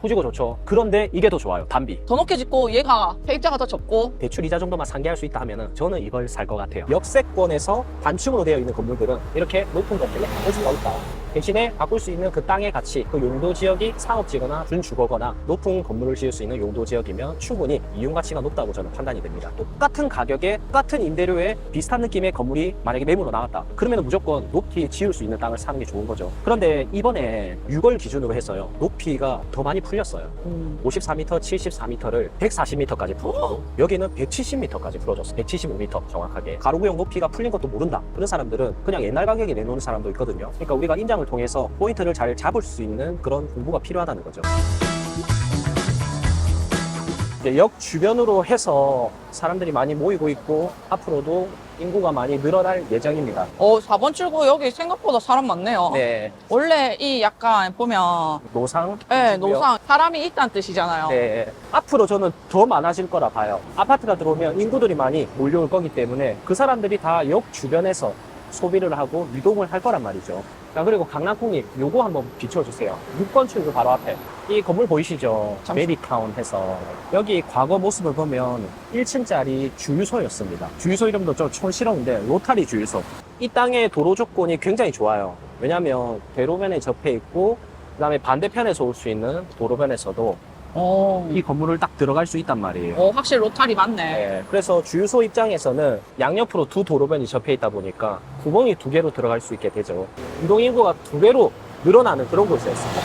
후지고 좋죠. 그런데 이게 더 좋아요. 단비. 더 높게 짓고 얘가 세입자가 더 적고. 대출 이자 정도만 상계할 수 있다 하면은 저는 이걸 살 것 같아요. 역세권에서 단층으로 되어 있는 건물들은 이렇게 높은 건물에 할 수가 있다. 대신에 바꿀 수 있는 그 땅의 가치, 그 용도 지역이 상업지거나 준주거거나 높은 건물을 지을 수 있는 용도 지역이면 충분히 이용 가치가 높다고 저는 판단이 됩니다. 똑같은 가격에 똑같은 임대료에 비슷한 느낌의 건물이 만약에 매물로 나왔다. 그러면 무조건 높이 지을 수 있는 땅을 사는 게 좋은 거죠. 그런데 이번에 6월 기준으로 해서요. 높이가 더 많이 풀렸어요. 54m, 74m를 140m까지 풀어줬고 여기는 170m까지 풀어줬어요. 175m 정확하게. 가로구역 높이가 풀린 것도 모른다. 그런 사람들은 그냥 옛날 가격에 내놓는 사람도 있거든요. 그러니까 우리가 인장을 통해서 포인트를 잘 잡을 수 있는 그런 공부가 필요하다는 거죠. 이제 역 주변으로 해서 사람들이 많이 모이고 있고 앞으로도 인구가 많이 늘어날 예정입니다. 4번 출구 여기 생각보다 사람 많네요. 네, 원래 이 약간 보면 노상. 네, 노상 사람이 있다는 뜻이잖아요. 네, 앞으로 저는 더 많아질 거라 봐요. 아파트가 들어오면 인구들이 많이 몰려올 거기 때문에 그 사람들이 다 역 주변에서 소비를 하고 유동을 할 거란 말이죠. 자, 그리고 강남콩님 요거 한번 비춰주세요. 6번 출구 바로 앞에 이 건물 보이시죠? 메리타운 해서 여기 과거 모습을 보면 1층짜리 주유소였습니다. 주유소 이름도 좀 촌스러운데 로타리 주유소. 이 땅의 도로 조건이 굉장히 좋아요. 왜냐하면 대로변에 접해 있고 그 다음에 반대편에서 올 수 있는 도로변에서도 이 건물을 딱 들어갈 수 있단 말이에요. 확실히 로타리 맞네. 네, 그래서 주유소 입장에서는 양옆으로 두 도로변이 접해 있다 보니까 구멍이 두 개로 들어갈 수 있게 되죠. 이동인구가 두 배로 늘어나는 그런 곳이었습니다.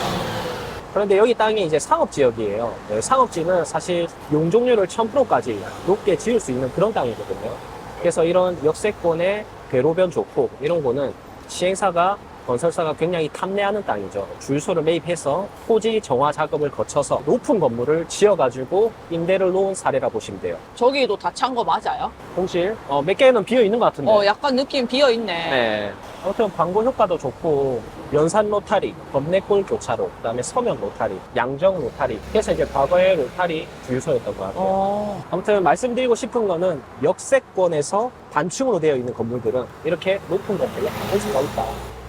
그런데 여기 땅이 이제 상업지역이에요. 네, 상업지는 사실 용적률을 1000%까지 높게 지을 수 있는 그런 땅이거든요. 그래서 이런 역세권의 대로변 좋고 이런 거는 시행사가 건설사가 굉장히 탐내하는 땅이죠. 주유소를 매입해서 토지 정화 작업을 거쳐서 높은 건물을 지어가지고 임대를 놓은 사례라 보시면 돼요. 저기도 다 찬 거 맞아요? 공실 몇 개는 비어 있는 것 같은데. 약간 느낌 비어있네. 네. 아무튼 광고 효과도 좋고 연산 로타리, 범내골 교차로, 그다음에 서면 로타리, 양정 로타리. 그래서 이제 과거의 로타리 주유소였던 것 같아요. 아무튼 말씀드리고 싶은 거는 역세권에서 단층으로 되어 있는 건물들은 이렇게 높은 건물에 할 수가 있다.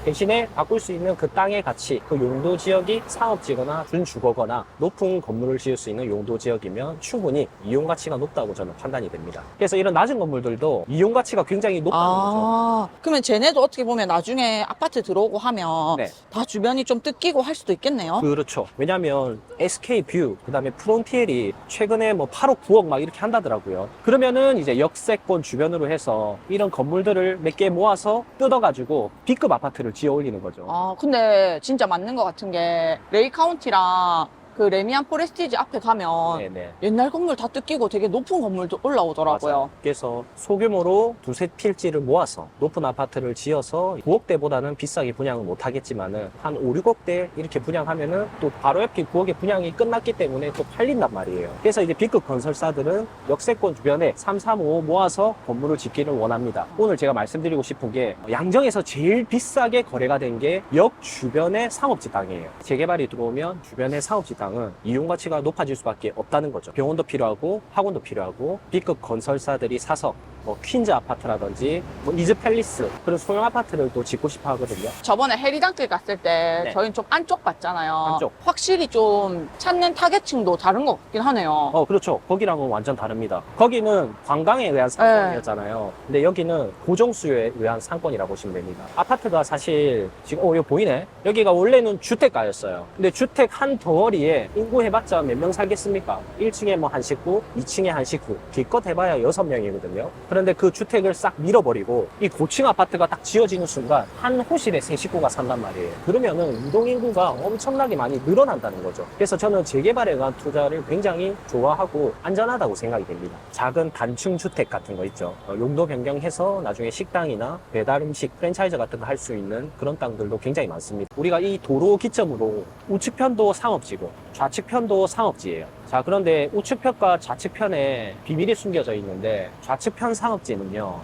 대신에 바꿀 수 있는 그 땅의 가치, 그 용도 지역이 상업지거나 준주거거나 높은 건물을 지을 수 있는 용도 지역이면 충분히 이용 가치가 높다고 저는 판단이 됩니다. 그래서 이런 낮은 건물들도 이용 가치가 굉장히 높다는 거죠. 그러면 쟤네도 어떻게 보면 나중에 아파트 들어오고 하면 네. 다 주변이 좀 뜯기고 할 수도 있겠네요. 그렇죠. 왜냐하면 SK뷰, 그다음에 프론티엘이 최근에 뭐 8억, 9억 막 이렇게 한다더라고요. 그러면은 이제 역세권 주변으로 해서 이런 건물들을 몇 개 모아서 뜯어가지고 B급 아파트를 지어 올리는 거죠. 근데 진짜 맞는 것 같은 게 레이 카운티랑 그 레미안 포레스티지 앞에 가면 네네. 옛날 건물 다 뜯기고 되게 높은 건물도 올라오더라고요. 맞아요. 그래서 소규모로 두세 필지를 모아서 높은 아파트를 지어서 9억대보다는 비싸게 분양을 못 하겠지만은 한 5, 6억대 이렇게 분양하면은 또 바로 옆에 9억의 분양이 끝났기 때문에 또 팔린단 말이에요. 그래서 이제 B급 건설사들은 역세권 주변에 3, 4, 5 모아서 건물을 짓기를 원합니다. 오늘 제가 말씀드리고 싶은 게 양정에서 제일 비싸게 거래가 된 게 역 주변의 상업지 땅이에요. 재개발이 들어오면 주변의 상업지 땅은 이용 가치가 높아질 수밖에 없다는 거죠. 병원도 필요하고 학원도 필요하고 B급 건설사들이 사서 뭐 퀸즈 아파트라든지 뭐 이즈 팰리스 그런 소형 아파트를 또 짓고 싶어 하거든요. 저번에 해리단길 갔을 때 네. 저희는 좀 안쪽 봤잖아요. 안쪽. 확실히 좀 찾는 타겟층도 다른 것 같긴 하네요. 그렇죠. 거기랑은 완전 다릅니다. 거기는 관광에 의한 상권이었잖아요. 근데 여기는 고정 수요에 의한 상권이라고 보시면 됩니다. 아파트가 사실 지금 이거 보이네. 여기가 원래는 주택가였어요. 근데 주택 한 덩어리에 인구 해봤자 몇 명 살겠습니까? 1층에 뭐 한 식구, 2층에 한 식구, 기껏 해봐야 6명이거든요. 그런데 그 주택을 싹 밀어버리고 이 고층 아파트가 딱 지어지는 순간 한 호실에 3식구가 산단 말이에요. 그러면은 유동인구가 엄청나게 많이 늘어난다는 거죠. 그래서 저는 재개발에 의한 투자를 굉장히 좋아하고 안전하다고 생각이 됩니다. 작은 단층 주택 같은 거 있죠. 용도 변경해서 나중에 식당이나 배달 음식, 프랜차이즈 같은 거 할 수 있는 그런 땅들도 굉장히 많습니다. 우리가 이 도로 기점으로 우측편도 상업지고 좌측편도 상업지예요. 자, 그런데 우측편과 좌측편에 비밀이 숨겨져 있는데 좌측편 상업지는요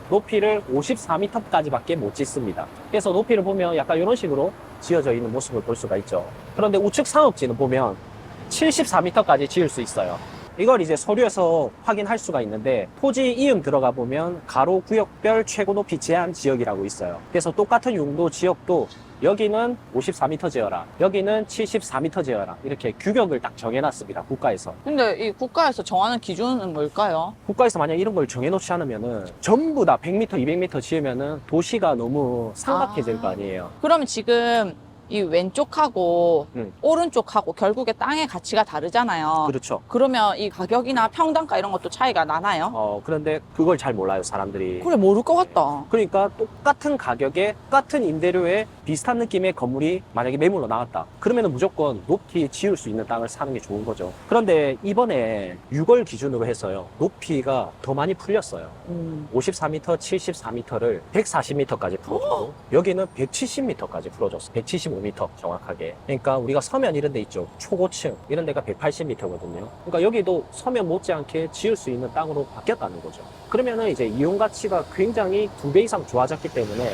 높이를 54m까지밖에 못 짓습니다. 그래서 높이를 보면 약간 이런 식으로 지어져 있는 모습을 볼 수가 있죠. 그런데 우측 상업지는 보면 74m까지 지을 수 있어요. 이걸 이제 서류에서 확인할 수가 있는데 토지 이음 들어가 보면 가로 구역별 최고 높이 제한 지역이라고 있어요. 그래서 똑같은 용도 지역도 여기는 54m 제어라, 여기는 74m 제어라 이렇게 규격을 딱 정해놨습니다. 국가에서. 근데 이 국가에서 정하는 기준은 뭘까요? 국가에서 만약 이런 걸 정해놓지 않으면은 전부 다 100m, 200m 지으면은 도시가 너무 삭막해질 거 아니에요. 그러면 지금 이 왼쪽하고 음. 오른쪽하고 결국에 땅의 가치가 다르잖아요. 그렇죠. 그러면 이 가격이나 평당가 이런 것도 차이가 나나요? 그런데 그걸 잘 몰라요, 사람들이. 그래, 모를 것 같다. 그러니까 똑같은 가격에 똑같은 임대료에 비슷한 느낌의 건물이 만약에 매물로 나왔다. 그러면 무조건 높이 지을 수 있는 땅을 사는 게 좋은 거죠. 그런데 이번에 6월 기준으로 해서요. 높이가 더 많이 풀렸어요. 54m, 74m를 140m까지 풀어줬고 여기는 170m까지 풀어줬어. 175m 정확하게. 그러니까 우리가 서면 이런 데 있죠. 초고층 이런 데가 180m거든요. 그러니까 여기도 서면 못지않게 지을 수 있는 땅으로 바뀌었다는 거죠. 그러면은 이제 이용 가치가 굉장히 2배 이상 좋아졌기 때문에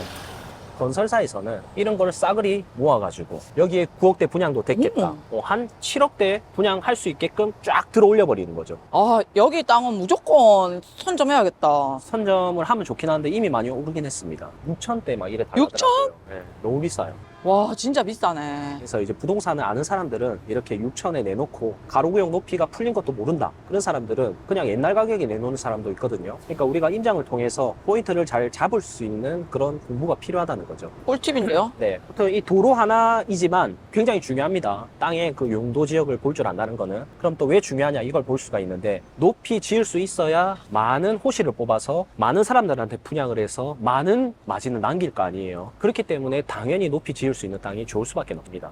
건설사에서는 이런 거를 싸그리 모아가지고 여기에 9억대 분양도 됐겠다. 한 7억대 분양할 수 있게끔 쫙 들어 올려버리는 거죠. 아, 여기 땅은 무조건 선점해야겠다. 선점을 하면 좋긴 한데 이미 많이 오르긴 했습니다. 6천대 막 이래 다 6천? 가더라고요. 네, 너무 비싸요. 와, 진짜 비싸네. 그래서 이제 부동산을 아는 사람들은 이렇게 6천에 내놓고 가로구역 높이가 풀린 것도 모른다. 그런 사람들은 그냥 옛날 가격에 내놓는 사람도 있거든요. 그러니까 우리가 임장을 통해서 포인트를 잘 잡을 수 있는 그런 공부가 필요하다는 거죠. 꿀팁인데요? 네, 보통 이 도로 하나이지만 굉장히 중요합니다. 땅의 그 용도 지역을 볼 줄 안다는 거는. 그럼 또 왜 중요하냐 이걸 볼 수가 있는데 높이 지을 수 있어야 많은 호실을 뽑아서 많은 사람들한테 분양을 해서 많은 마진을 남길 거 아니에요. 그렇기 때문에 당연히 높이 지을 수 있는 땅이 좋을 수밖에 없습니다.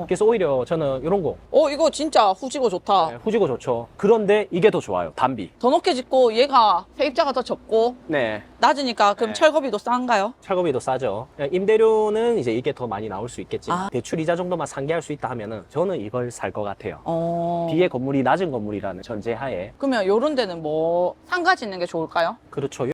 그래서 오히려 저는 이런 거 이거 진짜 후지고 좋다. 네, 후지고 좋죠. 그런데 이게 더 좋아요. 단비. 더 높게 짓고 얘가 세입자가 더 적고 네, 낮으니까 그럼 네. 철거비도 싼가요? 철거비도 싸죠. 임대료는 이제 이게 더 많이 나올 수 있겠지만 아. 대출 이자 정도만 상계할 수 있다 하면은 저는 이걸 살 것 같아요. 어. 뒤에 건물이 낮은 건물이라는 전제하에. 그러면 요런 데는 뭐 상가 짓는 게 좋을까요? 그렇죠.